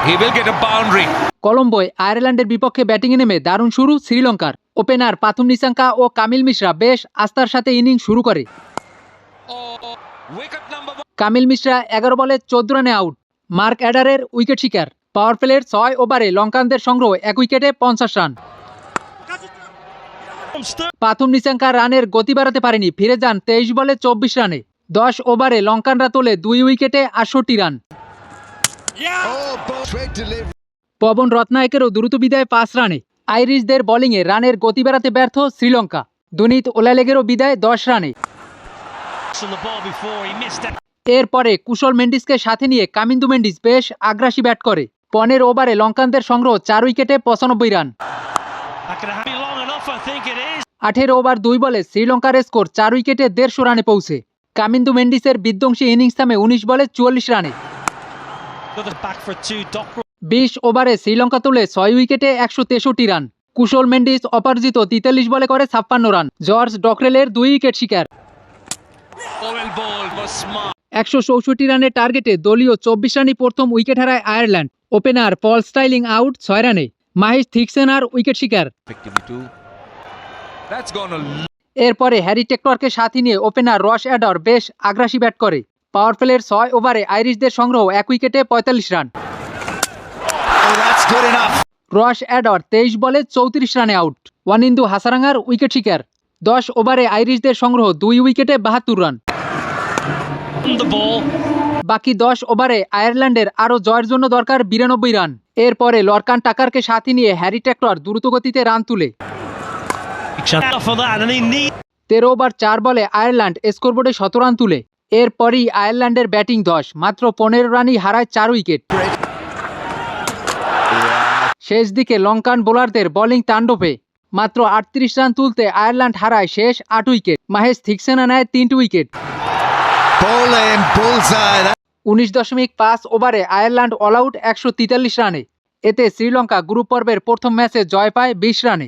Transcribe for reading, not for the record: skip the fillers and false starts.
He will get a boundary. কলম্বোয় আয়ারল্যান্ডের বিপক্ষে ব্যাটিংয়ে নেমে দারুণ শুরু শ্রীলঙ্কার। ওপেনার পাথুম নিসাঙ্কা ও কামিল মিশ্রা বেশ আস্থার সাথে ইনিংস শুরু করে। Wicket number 1. কামিল মিশ্রা 11 বলে 14 রানে আউট। মার্ক অ্যাডারের উইকেট শিকার। পাওয়ার প্লের 6 ওভারে লঙ্কানদের সংগ্রহ 1 উইকেটে 50 রান। পাথুম নিসাঙ্কা রানের গতি বাড়াতে পারেনি, ফিরে যান 23 বলে 24 রানে। 10 ওভারে লঙ্কানরা তোলে 2 উইকেটে 68 রান। পবন রত্নায়কেরও দ্রুত বিদায় 5 রানে। আইরিশদের বোলিংয়ে রানের গতি বাড়াতে ব্যর্থ শ্রীলঙ্কা। দুনিত ওলালেগেরও বিদায় 10 রানে। এরপরে কুশল মেন্ডিসকে সাথে নিয়ে কামিন্দু মেন্ডিস বেশ আগ্রাসী ব্যাট করে। 15 ওভারে লঙ্কানদের সংগ্রহ 4 উইকেটে 95 রান। 18 ওভার 2 বলে শ্রীলঙ্কার স্কোর 4 উইকেটে 150 রানে পৌঁছে। কামিন্দু মেন্ডিসের বিধ্বংসী ইনিংস থামে 19 বলে 44 রানে। 20 ওভারে শ্রীলঙ্কা তোলে 6 উইকেটে 163 রান। কুশল মেন্ডিস অপরাজিত 43 বলে করে 56 রান। জর্জ ডকরেলের 2 উইকেট শিকার। 164 রানের টার্গেটে দলীয় 24 রানই প্রথম উইকেট হারায় আয়ারল্যান্ড। ওপেনার পল স্টাইলিং আউট 6 রানে। মাহিশ থিকসেনার উইকেট শিকার। এরপরে হ্যারি টেক্টরকে সাথে নিয়ে ওপেনার রস অ্যাডর বেশ আগ্রাসী ব্যাট করে। পাওয়ার প্লের 6 ওভারে আইরিশদের সংগ্রহ 1 উইকেটে 45 রান। রস অ্যাডর 23 বলে 34 রানে আউট। ওয়ানিন্দু হাসারাঙ্গার উইকেট শিকার। 10 ওভারে আইরিশদের সংগ্রহ 2 উইকেটে 72 রান। বাকি 10 ওভারে আয়ারল্যান্ডের আরও জয়ের জন্য দরকার 92 রান। এরপরে লরকান টাকারকে সাথে নিয়ে হ্যারি টেক্টর দ্রুতগতিতে রান তুলে। 13 ওভার 4 বলে আয়ারল্যান্ড স্কোরবোর্ডে 17 রান তুলে। এরপরই আয়ারল্যান্ডের ব্যাটিং 10, মাত্র 15 রানই হারায় 4 উইকেট। শেষ দিকে লঙ্কান বোলারদের বোলিং তাণ্ডবে মাত্র 38 রান তুলতে আয়ারল্যান্ড হারায় শেষ 8 উইকেট। মাহেশ থিকসেনা নেয় 3টি উইকেট। 19.5 ওভারে আয়ারল্যান্ড অল আউট 143 রানে। এতে শ্রীলঙ্কা গ্রুপ পর্বের প্রথম ম্যাচে জয় পায় 20 রানে।